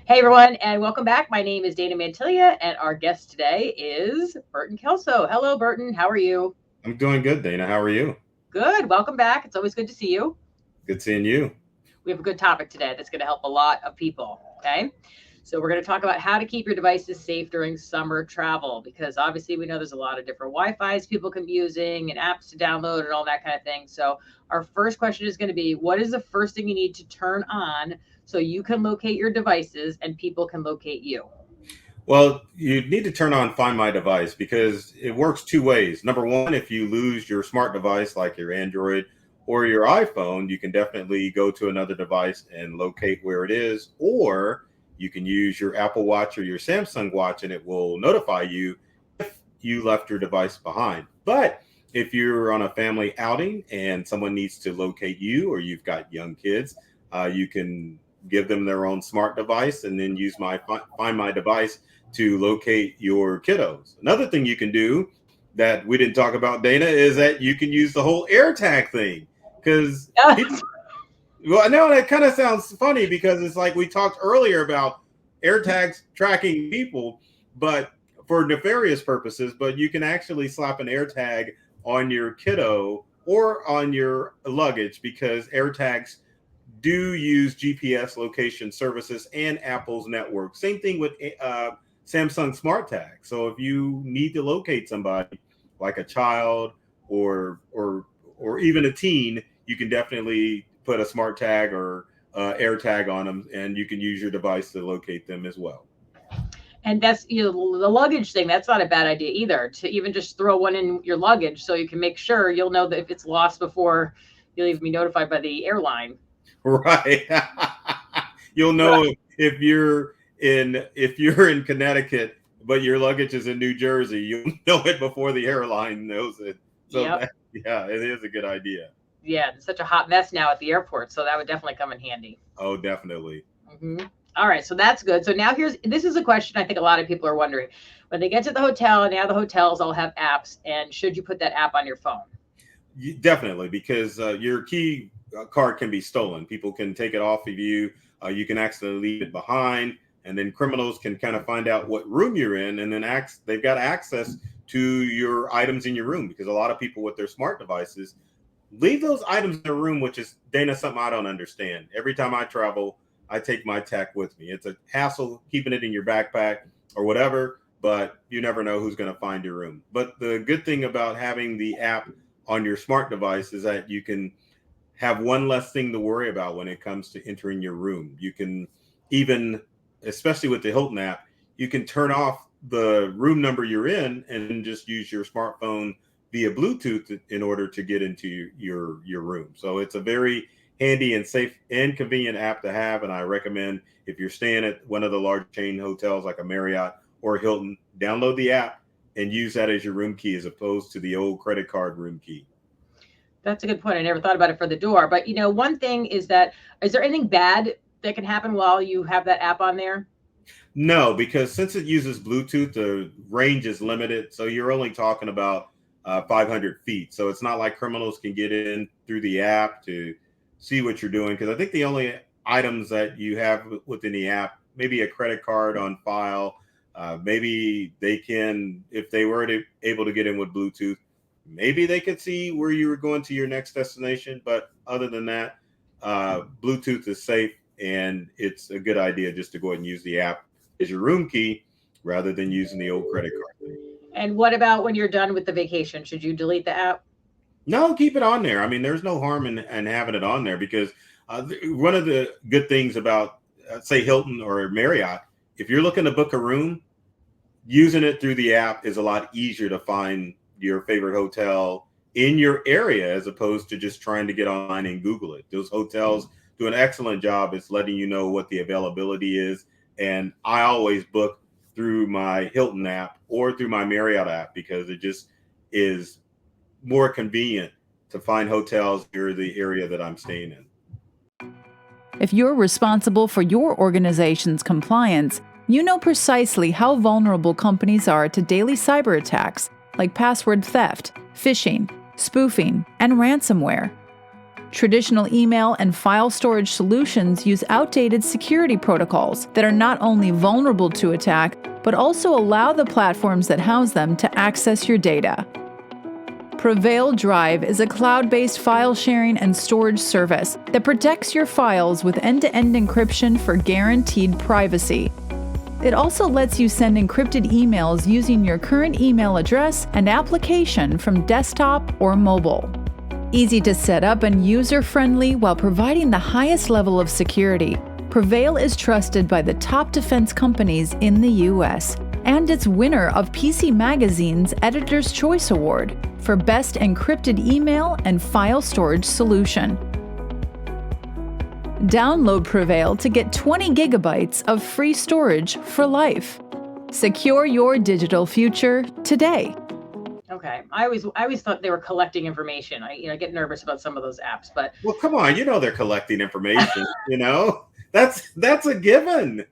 Hey everyone, and welcome back. My name is Dana Mantilia, and our guest today is Burton Kelso. Hello, Burton. How are you? I'm doing good, Dana. How are you? Good. Welcome back. It's always good to see you. Good seeing you. We have a good topic today that's going to help a lot of people. Okay. So, we're going to talk about how to keep your devices safe during summer travel because obviously we know there's a lot of different Wi Fi's people can be using and apps to download and all that kind of thing. So, our first question is going to be what is the first thing you need to turn on so you can locate your devices and people can locate you? Well, you need to turn on Find My Device because it works two ways. Number one, if you lose your smart device like your Android or your iPhone, you can definitely go to another device and locate where it is. Or you can use your Apple Watch or your Samsung Watch and it will notify you if you left your device behind. But if you're on a family outing and someone needs to locate you or you've got young kids, you can give them their own smart device and then use my Find My Device to locate your kiddos. Another thing you can do that we didn't talk about, Dana, is that you can use the whole AirTag thing because people. Well, I know that kind of sounds funny because it's like we talked earlier about AirTags tracking people, but for nefarious purposes. But you can actually slap an AirTag on your kiddo or on your luggage because AirTags do use GPS location services and Apple's network. Same thing with Samsung Smart Tag. So if you need to locate somebody, like a child or even a teen, you can definitely put a smart tag or air tag on them, and you can use your device to locate them as well. And that's the luggage thing. That's not a bad idea either. To even just throw one in your luggage so you can make sure you'll know that if it's lost before you'll even be notified by the airline. Right. You'll know Right. if you're in Connecticut, but your luggage is in New Jersey. You'll know it before the airline knows it. So Yep. that, yeah, it is a good idea. Yeah. It's such a hot mess now at the airport, so that would definitely come in handy. Oh, definitely. hmm All right, so that's good. So now this is a question I think a lot of people are wondering. When they get to the hotel, and now the hotels all have apps, and should you put that app on your phone? Definitely, because your key card can be stolen. People can take it off of you. You can accidentally leave it behind, and then criminals can kind of find out what room you're in, and then they've got access to your items in your room because a lot of people with their smart devices leave those items in their room, which is Dana something I don't understand. Every time I travel, I take my tech with me. It's a hassle keeping it in your backpack or whatever, but you never know who's going to find your room. But the good thing about having the app on your smart device is that you can have one less thing to worry about when it comes to entering your room. You can even, especially with the Hilton app, you can turn off the room number you're in and just use your smartphone via Bluetooth in order to get into your room. So it's a very handy and safe and convenient app to have, and I recommend if you're staying at one of the large chain hotels like a Marriott or a Hilton, download the app and use that as your room key as opposed to the old credit card room key. That's a good point. I never thought about it for the door. But one thing is that is there anything bad that can happen while you have that app on there? No, because since it uses Bluetooth, the range is limited. So you're only talking about 500 feet. So it's not like criminals can get in through the app to see what you're doing. Because I think the only items that you have within the app, maybe a credit card on file, maybe they can, if they were able to get in with Bluetooth, maybe they could see where you were going to your next destination. But other than that, Bluetooth is safe and it's a good idea just to go ahead and use the app as your room key rather than using the old credit card thing. And what about when you're done with the vacation? Should you delete the app? No, keep it on there. I mean, there's no harm in having it on there because one of the good things about, say, Hilton or Marriott, if you're looking to book a room, using it through the app is a lot easier to find your favorite hotel in your area as opposed to just trying to get online and Google it. Those hotels do an excellent job. It's letting you know what the availability is. And I always book through my Hilton app or through my Marriott app because it just is more convenient to find hotels near the area that I'm staying in. If you're responsible for your organization's compliance, you know precisely how vulnerable companies are to daily cyber attacks like password theft, phishing, spoofing, and ransomware. Traditional email and file storage solutions use outdated security protocols that are not only vulnerable to attack, but also allow the platforms that house them to access your data. Prevail Drive is a cloud-based file sharing and storage service that protects your files with end-to-end encryption for guaranteed privacy. It also lets you send encrypted emails using your current email address and application from desktop or mobile. Easy to set up and user-friendly while providing the highest level of security, Prevail is trusted by the top defense companies in the U.S. and it's winner of PC Magazine's Editor's Choice Award for Best Encrypted Email and File Storage Solution. Download Prevail to get 20 gigabytes of free storage for life. Secure your digital future today. Okay. I always thought they were collecting information. I get nervous about some of those apps, but well, come on, they're collecting information. That's a given.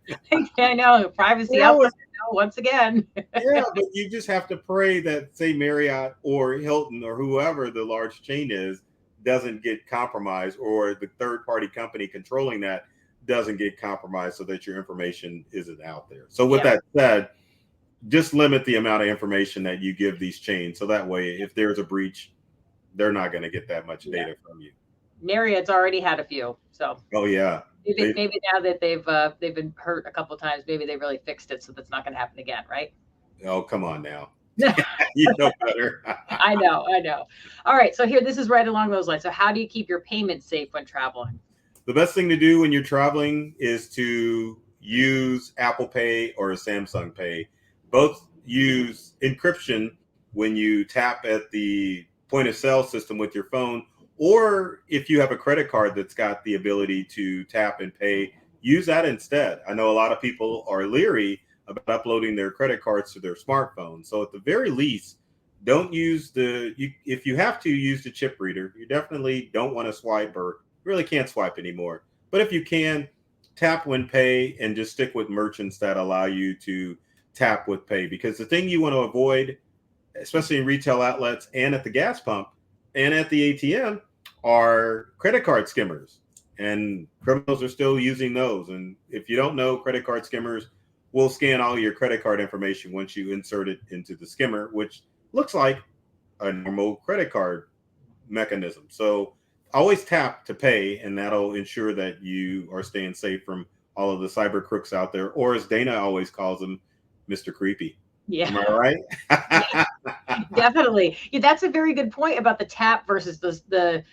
I know privacy out there once again. Yeah, but you just have to pray that, say, Marriott or Hilton or whoever the large chain is doesn't get compromised, or the third-party company controlling that doesn't get compromised, so that your information isn't out there. So with that said, just limit the amount of information that you give these chains, so that way, if there's a breach, they're not going to get that much data from you. Marriott's already had a few, so. Oh yeah. Maybe now that they've been hurt a couple of times, maybe they really fixed it, so that's not going to happen again, right? Oh, come on now. You know better. I know. All right, so this is right along those lines. So how do you keep your payments safe when traveling? The best thing to do when you're traveling is to use Apple Pay or Samsung Pay. Both use encryption when you tap at the point of sale system with your phone, or if you have a credit card that's got the ability to tap and pay, use that instead. I know a lot of people are leery about uploading their credit cards to their smartphone. So at the very least, don't use if you have to use the chip reader, you definitely don't want to swipe, or really can't swipe anymore. But if you can, tap when pay, and just stick with merchants that allow you to tap with pay. Because the thing you want to avoid, especially in retail outlets and at the gas pump and at the ATM, are credit card skimmers. And criminals are still using those. And if you don't know, credit card skimmers will scan all your credit card information once you insert it into the skimmer, which looks like a normal credit card mechanism. So always tap to pay, and that'll ensure that you are staying safe from all of the cyber crooks out there, or as Dana always calls them, Mr. Creepy. Yeah. Am I right? Yeah, definitely. Yeah, that's a very good point about the tap versus the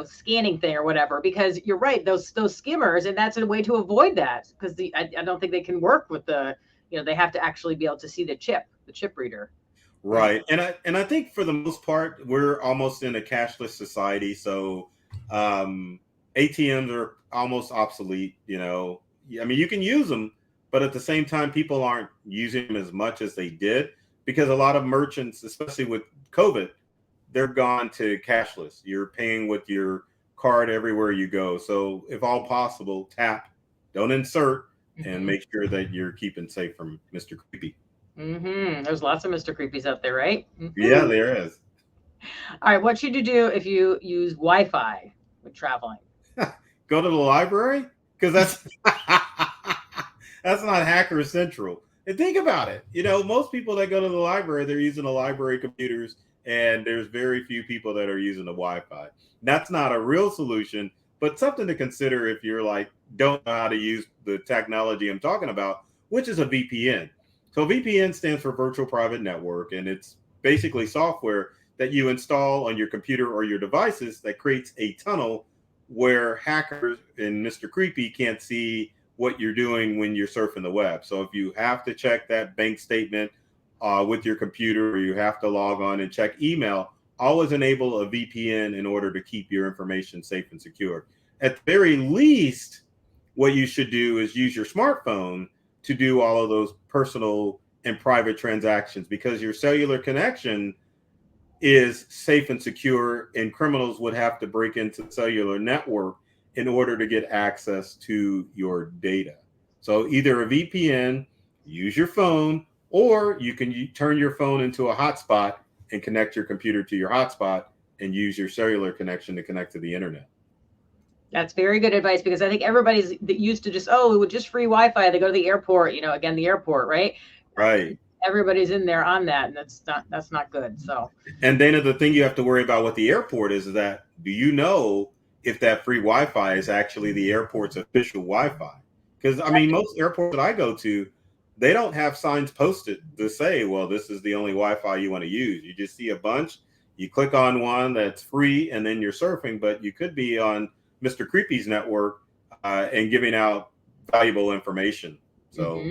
scanning thing or whatever, because you're right, those skimmers, and that's a way to avoid that, because I don't think they can work with they have to actually be able to see the chip reader. Right. And I think for the most part, we're almost in a cashless society. So ATMs are almost obsolete, I mean, you can use them, but at the same time, people aren't using them as much as they did, because a lot of merchants, especially with COVID, they're gone to cashless. You're paying with your card everywhere you go. So if all possible, tap, don't insert, and make sure that you're keeping safe from Mr. Creepy. There's lots of Mr. Creepies out there, right? Yeah, there is. All right, what should you do if you use Wi-Fi when traveling? Go to the library, because that's that's not Hacker Central. And think about it. Most people that go to the library, they're using the library computers, and there's very few people that are using the Wi-Fi. That's not a real solution, but something to consider if you're don't know how to use the technology I'm talking about, which is a VPN. So VPN stands for Virtual Private Network, and it's basically software that you install on your computer or your devices that creates a tunnel where hackers and Mr. Creepy can't see what you're doing when you're surfing the web. So if you have to check that bank statement with your computer, or you have to log on and check email, always enable a VPN in order to keep your information safe and secure. At the very least, what you should do is use your smartphone to do all of those personal and private transactions, because your cellular connection is safe and secure, and criminals would have to break into the cellular network in order to get access to your data. So either a VPN, use your phone, or you can turn your phone into a hotspot and connect your computer to your hotspot and use your cellular connection to connect to the internet. That's very good advice, because I think everybody's that used to just, oh, with just free Wi-Fi, they go to the airport, again, the airport, right? Right. Everybody's in there on that, and that's not good. So, and Dana, the thing you have to worry about with the airport is that, do you know if that free Wi-Fi is actually the airport's official Wi-Fi? Because I mean, most airports that I go to, they don't have signs posted to say, well, this is the only Wi-Fi you want to use. You just see a bunch, you click on one that's free, and then you're surfing. But you could be on Mr. Creepy's network and giving out valuable information. So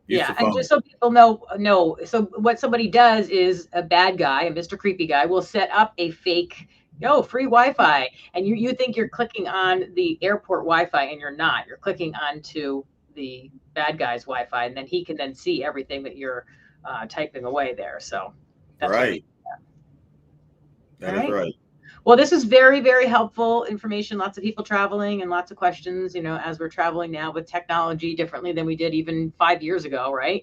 yeah, and just so people know, so what somebody does is, a bad guy, a Mr. Creepy guy, will set up a fake, free Wi-Fi, and you think you're clicking on the airport Wi-Fi, and you're not. You're clicking onto the bad guy's Wi-Fi, and then he can then see everything that you're typing away there. So that's right. That is right. Well, this is very, very helpful information. Lots of people traveling and lots of questions, as we're traveling now with technology differently than we did even 5 years ago, right?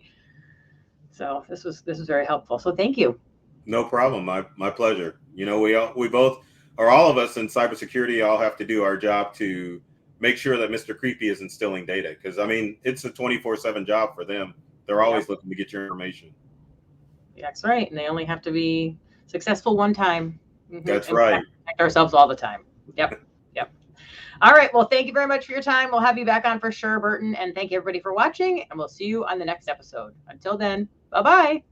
So this was very helpful. So thank you. No problem. My pleasure. We both, or all of us in cybersecurity, all have to do our job to make sure that Mr. Creepy is instilling data. Because I mean, it's a 24/7 job for them. They're always looking to get your information. That's right. And they only have to be successful one time. That's right. Protect ourselves all the time. Yep. All right. Well, thank you very much for your time. We'll have you back on for sure, Burton. And thank you everybody for watching. And we'll see you on the next episode. Until then, bye-bye.